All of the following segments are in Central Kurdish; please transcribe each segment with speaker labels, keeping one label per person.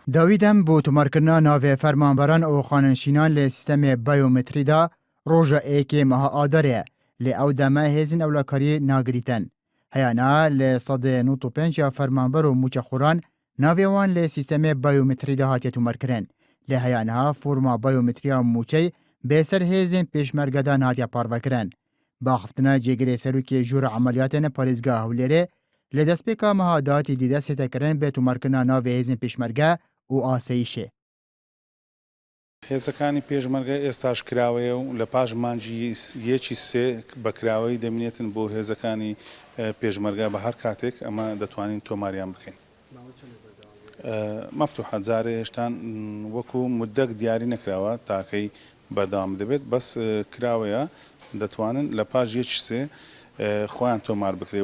Speaker 1: داویدم بۆ تۆمارکردنا ناوێ فەرمانبەران û xanişînan lê sîstemê bayometrî da roja êkê meha adarê lê ew deme hêzên ewlekariyê nagirîtin. Heyana lê sedê nût û pênc ya fermanber û mûçexweran navê wan lê sîstemê bayometrî de hatiye tûmarkirin. Lê heyaniha forma bayometriya mûçey bêser hêzên pêşmerge de hatiye parvekirin. Baxiftina cêgirê serokê Jûra Emeliyatên Parêzgeha Hewlêrê li destpêka meha datî dî dest hêtekirin bê tûmarkirina navê hêzên pêşmerge û asayîşê.
Speaker 2: هێزەکانی پێشمەرگە ئێستاش کراوەیە و لە پاش مانجی یەکی سێ بەکراوەی دەمێنێتن بۆ هێزەکانی پێشمەرگە بە هەر کاتێک ئەمە دەتوانین تۆماریان بکەین. مەفتوحە جارێ هێشتان وەکو مودەک دیاری نەکراوە تاکەی بەردەوام دەبێت بەس کراوەیە دەتوانن لە پاش یەکی سێ خۆیان تۆمار بکرێ.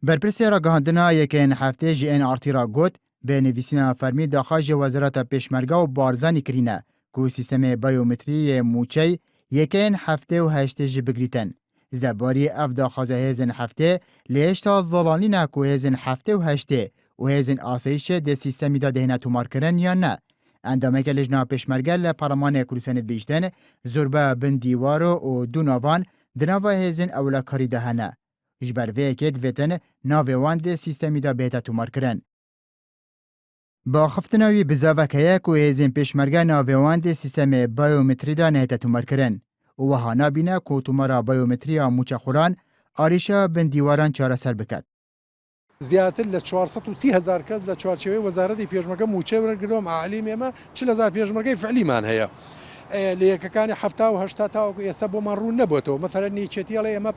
Speaker 1: بەرپرسێ ڕاگەهاندنا یەکەین هەفتê ji NRT ra got bê nivîsîna fermî daxa ji Wezareta Pêşmerge û barzanî kirîne ku sîstemê bayometriyê mûçey yekeyên heftê û heştê jî bigirîtin. Zêbarî ev daxwaza hêzên heftê lê hêşta zelanîne ku hêzên heftê û heştê û hêzên asayîşê dê sîstemî de dihêne tûmarkirin yan ne. Endameke Lejna Pêşmerge li Parlemanê Kurdistanê dibêjtin zorbe bin dîwaro û du navan di nava hêzên ewlekarî de hene. Ji ber vê yekê divêtin navê wan dê sîstemî de bêhte tûmarkirin. Baxiftina wî bi zavek heye ku hêzên pêşmerge navê wan dê sîstemê bayometrî de nehête tûmarkirin û wiha nabîne ku tûmara bayometriya mûçexweran arîşa bin dîwaran çareser biket.
Speaker 3: زیاتر لە 430,000 کەس لە چوارچێوەی وەزارەتی پێشمەرگە موچەی وەرگرتووە عالیم ئێمە 40,000 پێشمەرگەی فعلیمان هەیە. لە یەکەکانی هەفتا و هەشتا تاوەکو ئێستا بۆمان ڕوون نەبووەوە مەثەلەن نیچێتیڵێ ئێمە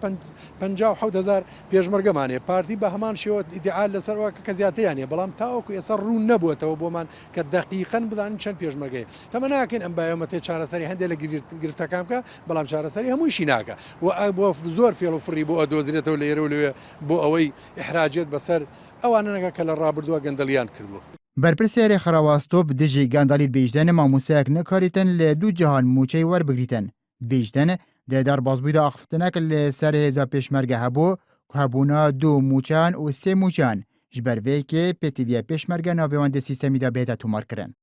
Speaker 3: 57,000 پێشمەرگەمانێ پارتی بە هەمان شێوە ئیدعا لەسەرەوە کە زیاتریان هەیە بەڵام تاوەکو ئێستا ڕوون نەبووەتەوە بۆمان کە دەقیقەن بدانین چەند پێشمەرگەی تەمە ناکەین ئەم بایۆمەتری چارەسەری هەندێک لە گرفتەکان بکە بەڵام چارەسەری هەموویشی ناکە و بۆ زۆر فێڵ و فڕی بۆ ئەدۆزرێتەوە لە ئێرە و لەوێ بۆ ئەوەی ئیحراجێت بەسەر ئەوانە نەکە کە لە ڕابردووە گەندەڵیان کردووە.
Speaker 1: Berpirsêrê Xerawastop dijî gendalî bêjdenê mamoseyek nikaritin lê du cihan mûçey werbigirîtin. Bêjden dê derbasbûyî de axiftinek li ser hêza pêşmerge hebû ku hebûna du mûçeyan û sê mûçeyan ji ber vê yekê pêtiviya pêşmerge navê wan dê sîstemî de bêhte tûmarkirin.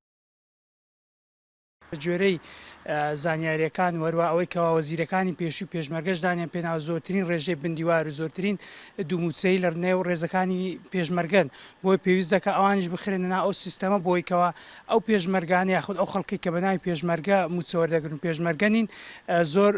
Speaker 4: گوێرەی زانیاریەکان وەروە ئەوەی کەوا وەزیرەکانی پێشووی پێشمەرگەشدانیان پێنا زۆرترین ڕێژەی بندیوار و زۆرترین دووموچەی لە نێو ڕێزەکانی پێشمەرگەن بۆی پێویست دەکە ئەوانش بخرێننا ئەو سیستەمە بۆی کەوا ئەو پێشمەرگانی یاخود ئەو خەڵکی کە بەناوی پێشمەرگە موچەوەردەگرن پێشمەرگەنین زۆر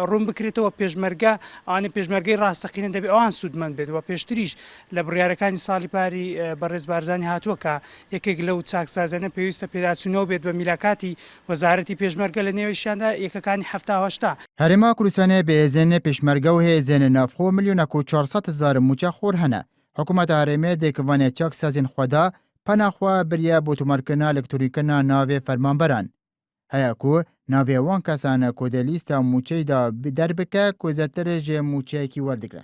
Speaker 4: ڕوون بکرێتەوە پێشمەرگە ئەوانە پێشمەرگەی ڕاستەقینە دەبێت ئەوان سوودمەند بێتەوە پێشتریش لە بڕیارەکانی ساڵی پاری بەڕێز بارزانانی هاتووە کە یەکێک لەو چاکسازانە پێویستە پێداچوونەوە بێت بە میلاکاتی وەزارەتی پێشمەرگە لە نێویشیاندا یەکەکانی هەفتا.
Speaker 1: هەرێما کوردستانê bi hêzên pêşmerge û hêzên navxwe milyonek û 400,000 mûçexwar hene. Hikûmeta herêmê dê kivanê çaksazên xwe da pena xwe biriye bۆ tûmarkirina elektrîkirina navê fermanberan. Heya ku navê wan kesan ku dê lîsta mûçeyî da derbike ku zêdetirê ji mûçeyekî werdigre.